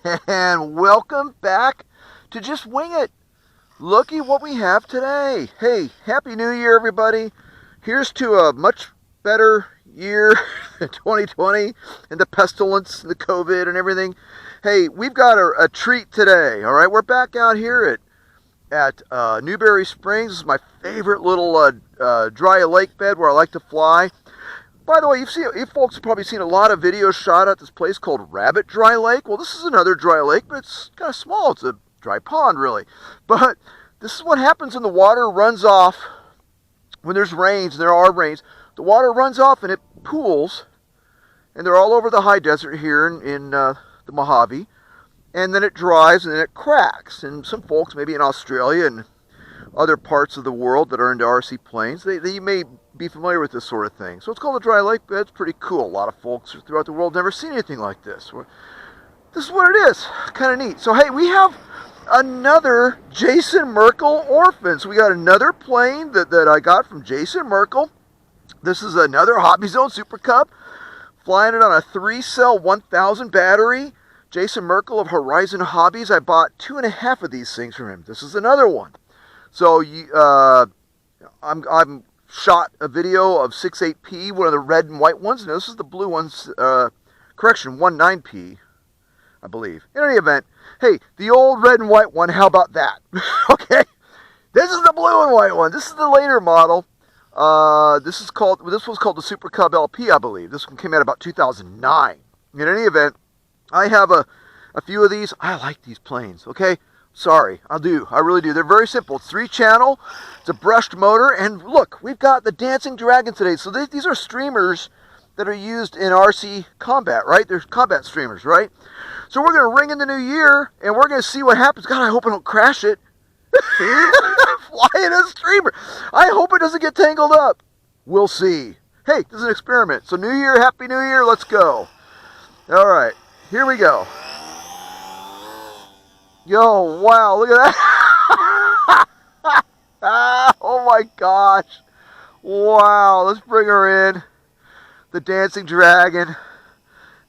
And welcome back to Just Wing It. Looky what we have today. Hey, Happy New Year, everybody. Here's to a much better year than 2020 and the pestilence and the COVID and everything. Hey, we've got a treat today, all right? We're back out here at Newberry Springs. This is my favorite little dry lake bed where I like to fly. By the way, you folks have probably seen a lot of videos shot at this place called Rabbit Dry Lake. Well, this is another dry lake, but it's kind of small. It's a dry pond, really. But this is what happens when the water runs off, when there's rains, and there are rains. The water runs off and it pools, and they're all over the high desert here in the Mojave. And then it dries and then it cracks. And some folks, maybe in Australia and other parts of the world that are into RC planes, they may be familiar with this sort of thing. So it's called a dry lake bed. It's pretty cool. A lot of folks throughout the world never seen anything like this. This is what it is. Kind of neat. So hey, we have another Jason Merkel orphan. So we got another plane that I got from Jason Merkel. This is another Hobbyzone Super Cub. Flying it on a 3-cell 1000 battery. Jason Merkel of Horizon Hobbies. I bought 2.5 of these things from him. This is another one. So I'm shot a video of 68P, one of the red and white ones. Now this is the blue ones, correction, 19P, I believe. In any event, hey, the old red and white one, how about that? Okay, this is the blue and white one. This is the later model. This was called the Super Cub LP, I believe. This one came out about 2009. In any event, I have a few of these. I like these planes, okay? Sorry, I really do. They're very simple. It's 3-channel, it's a brushed motor, and look, we've got the Dancing Dragon today. So these are streamers that are used in RC combat, right? They're combat streamers, right? So we're going to ring in the new year, and we're going to see what happens. God, I hope I don't crash it. Flying a streamer. I hope it doesn't get tangled up. We'll see. Hey, this is an experiment. So New Year, Happy New Year, let's go. All right, here we go. Yo, wow, look at that. Oh my gosh. Wow, let's bring her in. The Dancing Dragon.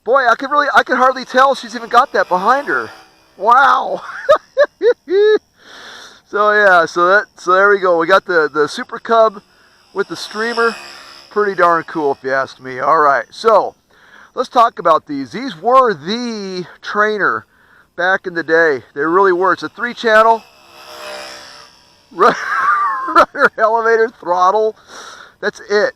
Boy, I can hardly tell she's even got that behind her. Wow. So yeah, so there we go. We got the Super Cub with the streamer. Pretty darn cool if you ask me. All right, so let's talk about these. These were the trainer back in the day. They really were. It's a 3-channel rudder, elevator, throttle. That's it.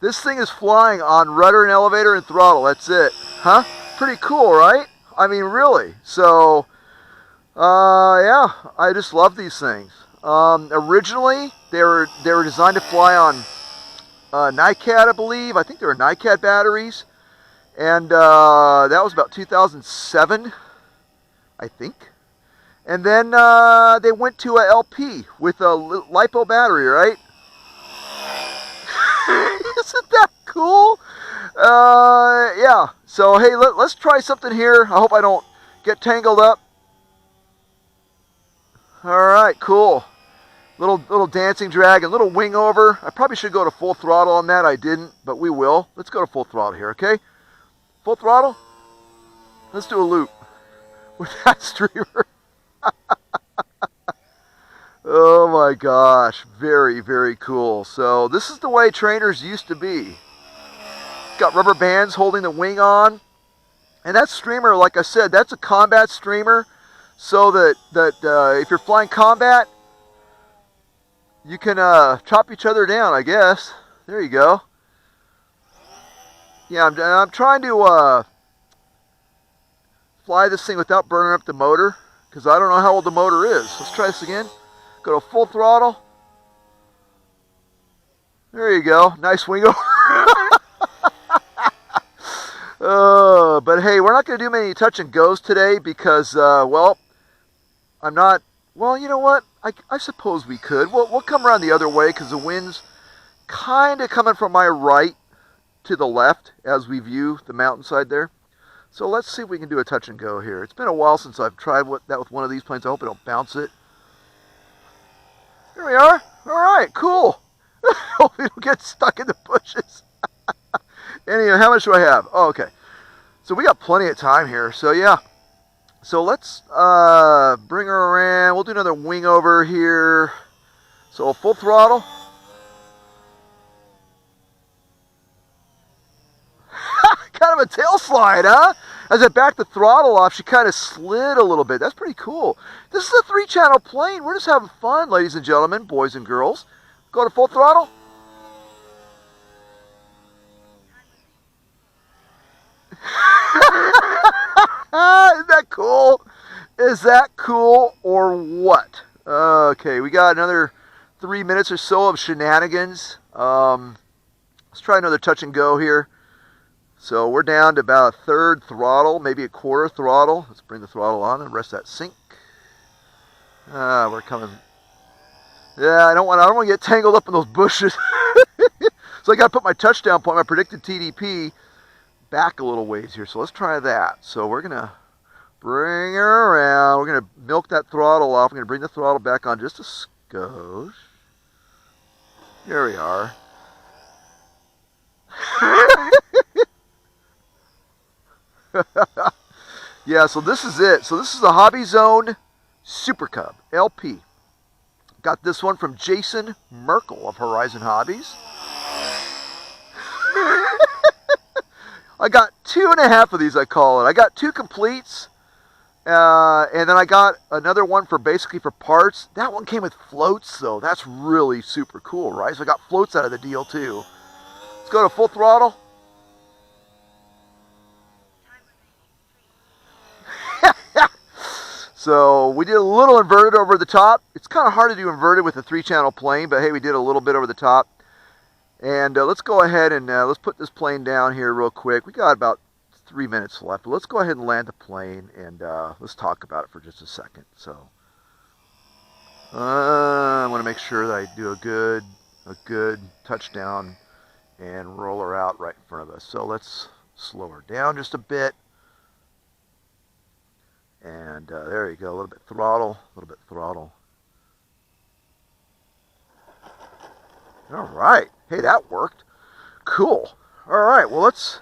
This thing is flying on rudder and elevator and throttle. That's it. Huh? Pretty cool, right? I mean, really. So, yeah, I just love these things. Originally, they were designed to fly on NiCad, I believe. I think they were NiCad batteries. And that was about 2007. I think. And then they went to a LP with a LiPo battery, right? Isn't that cool? Yeah. So, hey, let's try something here. I hope I don't get tangled up. All right, cool. Little Dancing Dragon, little wing over. I probably should go to full throttle on that. I didn't, but we will. Let's go to full throttle here, okay? Full throttle. Let's do a loop with that streamer. Oh my gosh, very, very cool. So this is the way trainers used to be. It's got rubber bands holding the wing on. And that streamer, like I said, that's a combat streamer. So that if you're flying combat, you can chop each other down, I guess. There you go. Yeah, I'm trying to fly this thing without burning up the motor, because I don't know how old the motor is. Let's try this again. Go to full throttle. There you go. Nice wing over. But hey, we're not going to do many touch and goes today because, well, I'm not. Well, you know what? I suppose we could. We'll come around the other way because the wind's kind of coming from my right to the left as we view the mountainside there. So let's see if we can do a touch and go here. It's been a while since I've tried that with one of these planes. I hope I don't bounce it. Here we are. All right, cool. Hope we don't get stuck in the bushes. Anyway, how much do I have? Oh, okay. So we got plenty of time here. So yeah, So let's bring her around. We'll do another wing over here. So full throttle. Kind of a tail slide, huh? As I backed the throttle off, she kind of slid a little bit. That's pretty cool. This is a 3-channel plane. We're just having fun, ladies and gentlemen, boys and girls. Go to full throttle. Isn't that cool? Is that cool or what? Okay, we got another 3 minutes or so of shenanigans. Let's try another touch and go here. So we're down to about a third throttle, maybe a quarter throttle. Let's bring the throttle on and rest that sink. We're coming. Yeah, I don't want to get tangled up in those bushes. So I got to put my touchdown point, my predicted TDP, back a little ways here. So let's try that. So we're gonna bring her around. We're gonna milk that throttle off. We're gonna bring the throttle back on just a skosh. Here we are. Yeah, so this is it. So this is the Hobbyzone Super Cub LP. Got this one from Jason Merkel of Horizon Hobbies. I got 2.5 of these, I call it. I got 2 completes, and then I got another one for basically for parts. That one came with floats, though. That's really super cool, right? So I got floats out of the deal, too. Let's go to full throttle. So we did a little inverted over the top. It's kind of hard to do inverted with a 3-channel plane, but hey, we did a little bit over the top. And let's go ahead and let's put this plane down here real quick. We got about 3 minutes left, but let's go ahead and land the plane and let's talk about it for just a second. So I want to make sure that I do a good touchdown and roll her out right in front of us. So let's slow her down just a bit. And there you go, a little bit throttle, a little bit throttle. All right, hey, that worked. Cool. All right, well, let's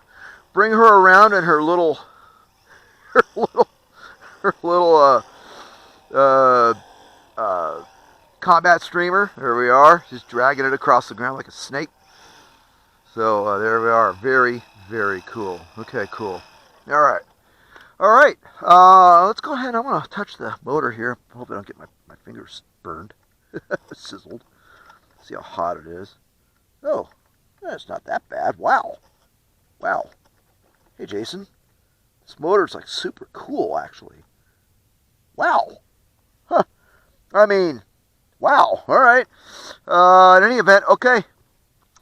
bring her around in her little combat streamer. There we are, just dragging it across the ground like a snake. So there we are, very, very cool. Okay, cool. All right. All right, let's go ahead. I want to touch the motor here. I hope I don't get my fingers burned, sizzled. See how hot it is. Oh, it's not that bad. Wow. Wow. Hey, Jason. This motor's like super cool, actually. Wow. Huh. I mean, wow. All right. In any event, okay.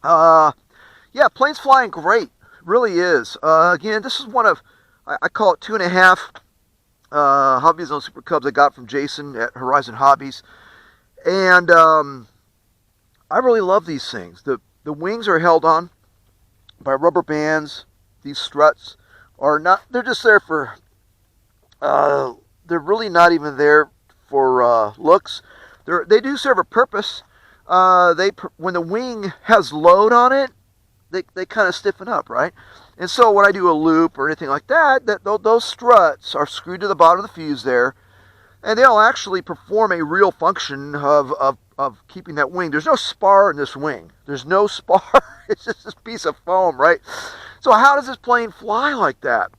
Yeah, plane's flying great. Really is. Again, this is one of, I call it 2.5 Hobbyzone Super Cubs I got from Jason at Horizon Hobbies. And I really love these things. The wings are held on by rubber bands. These struts are not, they're just there for, they're really not even there for looks. They do serve a purpose. When the wing has load on it, they kind of stiffen up, right? And so when I do a loop or anything like that, those struts are screwed to the bottom of the fuse there, and they'll actually perform a real function of keeping that wing. There's no spar in this wing. There's no spar. It's just this piece of foam, right? So how does this plane fly like that?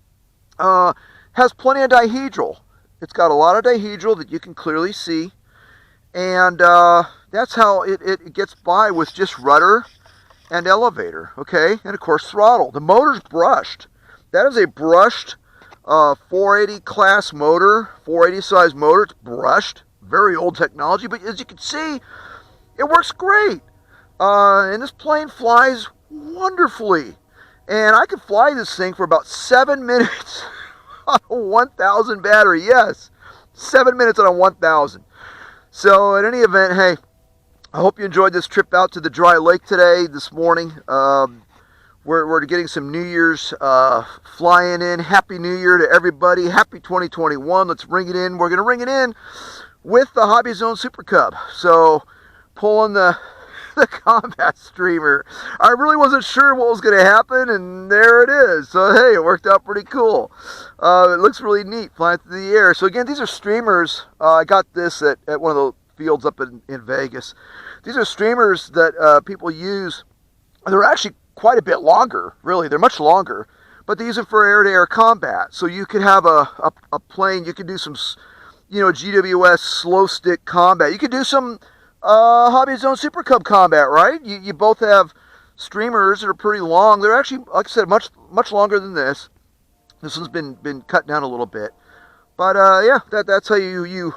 Has plenty of dihedral. It's got a lot of dihedral that you can clearly see, and that's how it gets by with just rudder and elevator, okay? And of course throttle. The motor's brushed. That is a brushed 480 class motor, 480 size motor. It's brushed. Very old technology, but as you can see, it works great. And this plane flies wonderfully. And I could fly this thing for about 7 minutes on a 1000 battery. Yes, 7 minutes on a 1000. So in any event, hey, I hope you enjoyed this trip out to the dry lake today, this morning. We're getting some New Year's flying in. Happy New Year to everybody. Happy 2021. Let's ring it in. We're going to ring it in with the Hobbyzone Super Cub. So pulling the the combat streamer. I really wasn't sure what was going to happen, and there it is. So hey, it worked out pretty cool. It looks really neat flying through the air. So again, these are streamers. I got this at one of the fields up in Vegas. These are streamers that people use. They're actually quite a bit longer, really. They're much longer, but they use them for air-to-air combat. So you could have a plane. You could do some, GWS slow stick combat. You could do some Hobbyzone Super Cub combat, right? You both have streamers that are pretty long. They're actually, like I said, much longer than this. This one's been cut down a little bit, but yeah, that's how you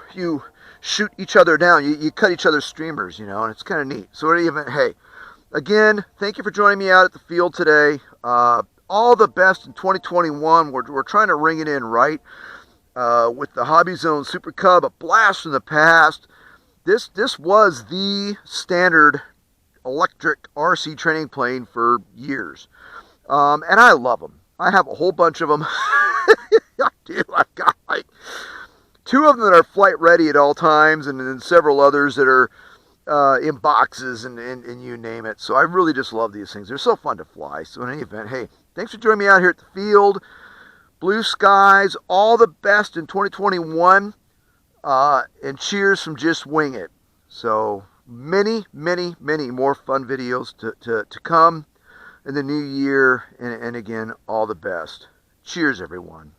shoot each other down. You cut each other's streamers, and it's kind of neat. So in any event, hey, again, thank you for joining me out at the field today. All the best in 2021. We're trying to ring it in right with the Hobbyzone Super Cub, a blast from the past. This was the standard electric RC training plane for years, and I love them. I have a whole bunch of them. I do. I've got like 2 of them that are flight ready at all times, and then several others that are in boxes and you name it. So I really just love these things. They're so fun to fly. So in any event, hey, thanks for joining me out here at the field. Blue skies, all the best in 2021, and cheers from Just Wing It. So many more fun videos to come in the new year, and again, all the best. Cheers, everyone.